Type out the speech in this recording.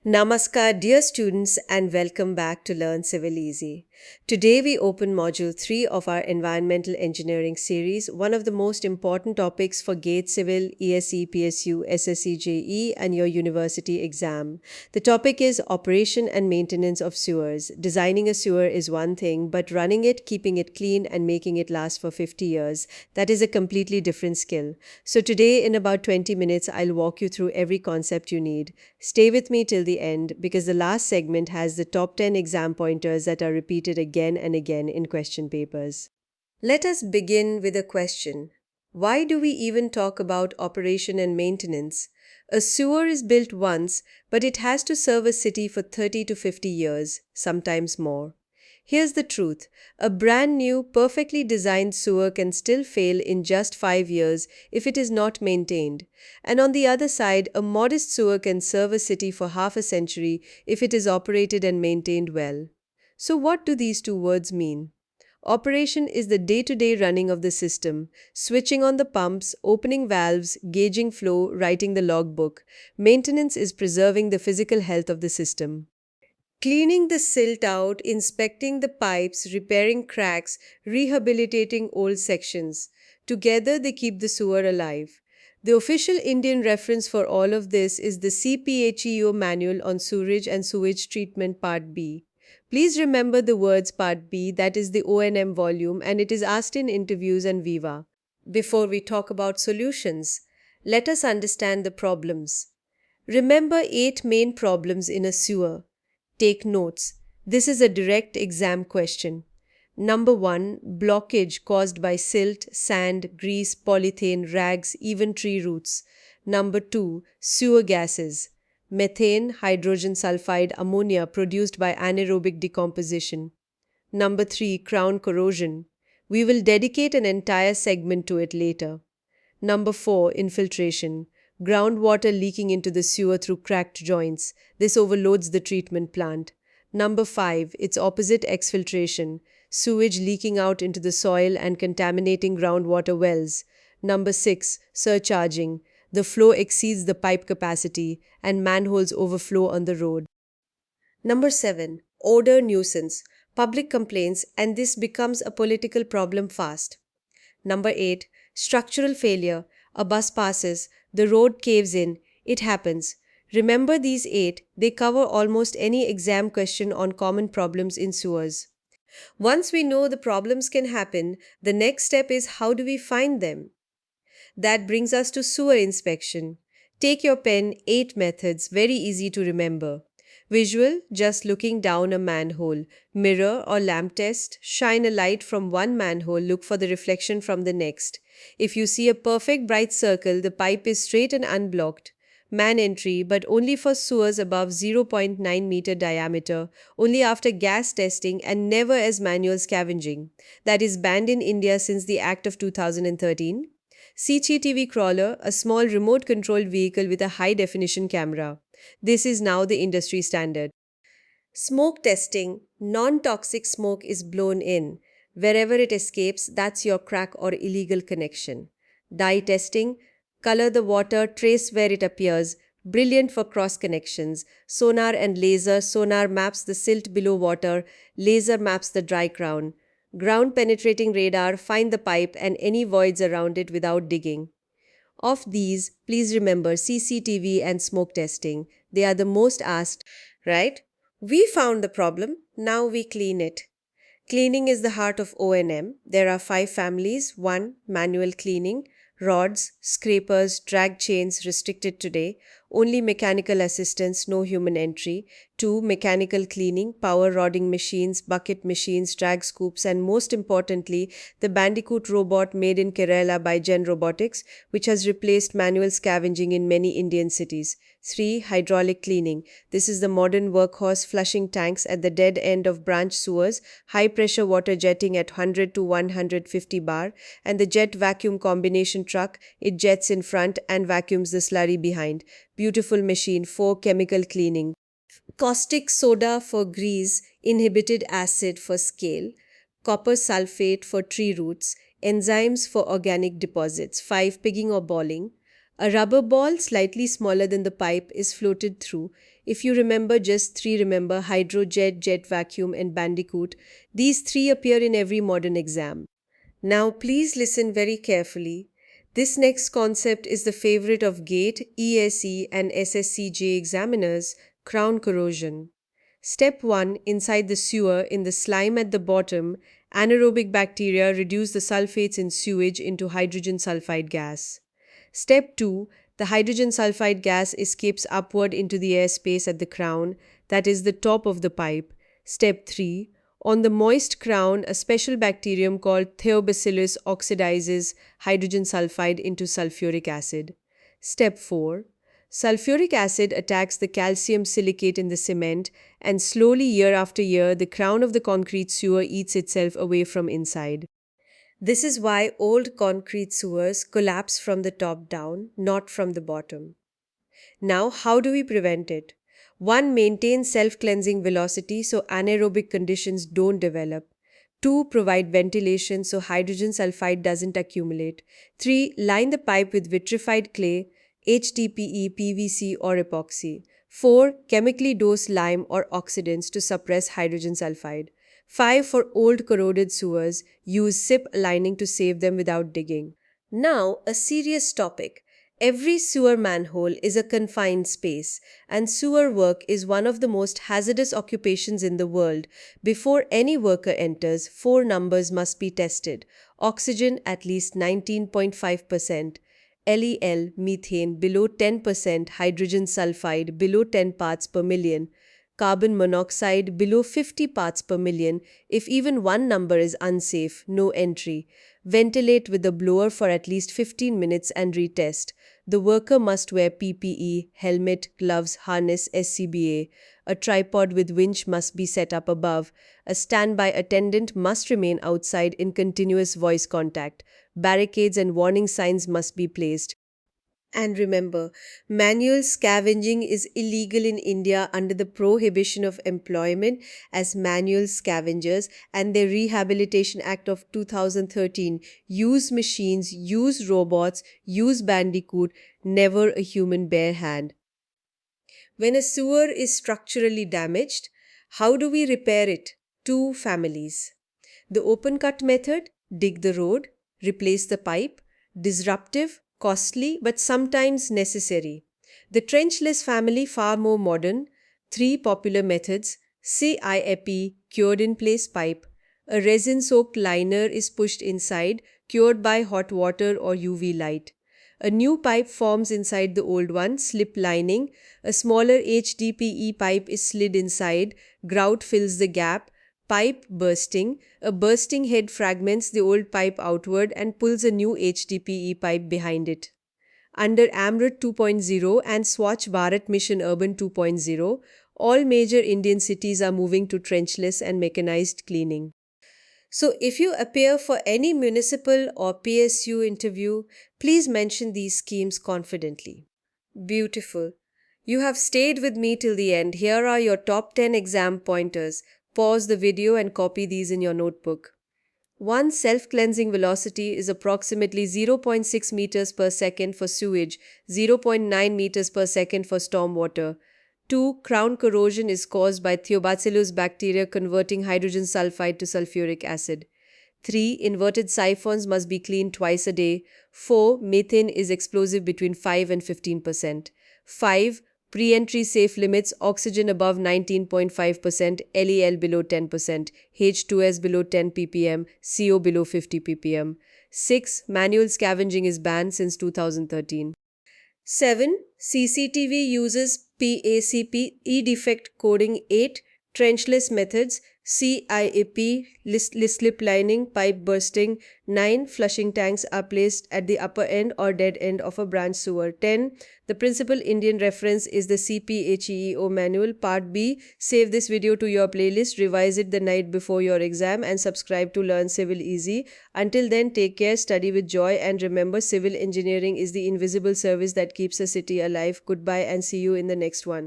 Namaskar, dear students, and welcome back to Learn Civil Easy. Today we open Module 3 of our Environmental Engineering series, one of the most important topics for GATE Civil, ESE, PSU, SSC-JE, and your university exam. The topic is Operation and Maintenance of Sewers. Designing a sewer is one thing, but running it, keeping it clean, and making it last for 50 years, that is a completely different skill. So today, in about 20 minutes, I'll walk you through every concept you need. Stay with me till the end because the last segment has the top 10 exam pointers that are repeated again and again in question papers. Let us begin with a question. Why do we even talk about operation and maintenance? A sewer is built once, but it has to serve a city for 30 to 50 years, sometimes more. Here's the truth. A brand new, perfectly designed sewer can still fail in just 5 years if it is not maintained. And on the other side, a modest sewer can serve a city for half a century if it is operated and maintained well. So what do these two words mean? Operation is the day-to-day running of the system, switching on the pumps, opening valves, gauging flow, writing the logbook. Maintenance is preserving the physical health of the system. Cleaning the silt out, inspecting the pipes, repairing cracks, rehabilitating old sections. Together they keep the sewer alive. The official Indian reference for all of this is the CPHEEO Manual on Sewerage and Sewage Treatment Part B. Please remember the words Part B, that is the O&M volume, and it is asked in interviews and Viva. Before we talk about solutions, let us understand the problems. Remember 8 main problems in a sewer. Take notes. This is a direct exam question. Number 1, blockage caused by silt, sand, grease, polythene, rags, even tree roots. Number 2, sewer gases. Methane, hydrogen sulfide, ammonia produced by anaerobic decomposition. Number 3, crown corrosion. We will dedicate an entire segment to it later. Number 4, infiltration. Groundwater leaking into the sewer through cracked joints. This overloads the treatment plant. Number 5, its opposite, exfiltration. Sewage leaking out into the soil and contaminating groundwater wells. Number 6, surcharging. The flow exceeds the pipe capacity and manholes overflow on the road. Number 7, odor nuisance. Public complaints, and this becomes a political problem fast. Number 8, structural failure. A bus passes, the road caves in, it happens. Remember these 8, they cover almost any exam question on common problems in sewers. Once we know the problems can happen, the next step is how do we find them? That brings us to sewer inspection. Take your pen, 8 methods, very easy to remember. Visual, just looking down a manhole. Mirror or lamp test, shine a light from one manhole, look for the reflection from the next. If you see a perfect bright circle, the pipe is straight and unblocked. Man entry, but only for sewers above 0.9 meter diameter, only after gas testing and never as manual scavenging. That is banned in India since the Act of 2013. CCTV crawler, a small remote-controlled vehicle with a high-definition camera. This is now the industry standard. Smoke testing, non-toxic smoke is blown in. Wherever it escapes, that's your crack or illegal connection. Dye testing, color the water, trace where it appears, brilliant for cross connections. Sonar and laser, sonar maps the silt below water, laser maps the dry crown. Ground penetrating radar, find the pipe and any voids around it without digging. Of these, please remember CCTV and smoke testing. They are the most asked, right? We found the problem, now we clean it. Cleaning is the heart of O&M. There are 5 families. 1, manual cleaning. Rods, scrapers, drag chains restricted today. Only mechanical assistance, no human entry. 2, mechanical cleaning, power rodding machines, bucket machines, drag scoops, and most importantly, the Bandicoot robot made in Kerala by Gen Robotics, which has replaced manual scavenging in many Indian cities. 3, hydraulic cleaning. This is the modern workhorse flushing tanks at the dead end of branch sewers, high pressure water jetting at 100 to 150 bar, and the jet vacuum combination truck, it jets in front and vacuums the slurry behind. Beautiful machine. 4, chemical cleaning. Caustic soda for grease, inhibited acid for scale, copper sulfate for tree roots, enzymes for organic deposits. 5, pigging or balling. A rubber ball slightly smaller than the pipe is floated through. If you remember just three, remember hydrojet, jet vacuum, and bandicoot. These three appear in every modern exam. Now, please listen very carefully. This next concept is the favorite of GATE, ESE, and SSC-JE examiners, crown corrosion. Step 1. Inside the sewer, in the slime at the bottom, anaerobic bacteria reduce the sulfates in sewage into hydrogen sulfide gas. Step 2. The hydrogen sulfide gas escapes upward into the airspace at the crown, that is the top of the pipe. Step 3. On the moist crown, a special bacterium called Theobacillus oxidizes hydrogen sulfide into sulfuric acid. Step 4. Sulfuric acid attacks the calcium silicate in the cement, and slowly, year after year, the crown of the concrete sewer eats itself away from inside. This is why old concrete sewers collapse from the top down, not from the bottom. Now, how do we prevent it? 1. Maintain self-cleansing velocity so anaerobic conditions don't develop. 2. Provide ventilation so hydrogen sulfide doesn't accumulate. 3. Line the pipe with vitrified clay, HDPE, PVC or epoxy. 4. Chemically dose lime or oxidants to suppress hydrogen sulfide. 5. For old corroded sewers, use SIP lining to save them without digging. Now, a serious topic. Every sewer manhole is a confined space, and sewer work is one of the most hazardous occupations in the world. Before any worker enters, 4 numbers must be tested. Oxygen at least 19.5%, LEL, methane below 10%, hydrogen sulfide below 10 parts per million, carbon monoxide below 50 parts per million. If even one number is unsafe, no entry. Ventilate with a blower for at least 15 minutes and retest. The worker must wear PPE, helmet, gloves, harness, SCBA. A tripod with winch must be set up above. A standby attendant must remain outside in continuous voice contact. Barricades and warning signs must be placed. And remember, manual scavenging is illegal in India under the Prohibition of Employment as Manual Scavengers and the Rehabilitation Act of 2013. Use machines, use robots, use bandicoot, never a human bare hand. When a sewer is structurally damaged, how do we repair it? 2 families. The open cut method, dig the road, replace the pipe, disruptive, costly but sometimes necessary. The trenchless family, far more modern. 3 popular methods. CIEP, cured in place pipe. A resin soaked liner is pushed inside, cured by hot water or UV light. A new pipe forms inside the old one, slip lining. A smaller HDPE pipe is slid inside, grout fills the gap. Pipe bursting. A bursting head fragments the old pipe outward and pulls a new HDPE pipe behind it. Under AMRUT 2.0 and Swachh Bharat Mission Urban 2.0, all major Indian cities are moving to trenchless and mechanized cleaning. So if you appear for any municipal or PSU interview, please mention these schemes confidently. Beautiful. You have stayed with me till the end. Here are your top 10 exam pointers. Pause the video and copy these in your notebook. 1. Self-cleansing velocity is approximately 0.6 meters per second for sewage, 0.9 meters per second for stormwater. 2. Crown corrosion is caused by Theobacillus bacteria converting hydrogen sulfide to sulfuric acid. 3. Inverted siphons must be cleaned twice a day. 4. Methane is explosive between 5 and 15%. 5. Pre-entry safe limits: oxygen above 19.5%, LEL below 10%, H2S below 10 ppm, CO below 50 ppm. 6. Manual scavenging is banned since 2013. 7. CCTV uses PACP E-defect coding. 8. Trenchless methods: CIEP, slip lining, pipe bursting. 9. Flushing tanks are placed at the upper end or dead end of a branch sewer. 10. The principal Indian reference is the CPHEEO Manual. Part B. Save this video to your playlist, revise it the night before your exam, and subscribe to Learn Civil Easy. Until then, take care, study with joy, and remember, civil engineering is the invisible service that keeps a city alive. Goodbye and see you in the next one.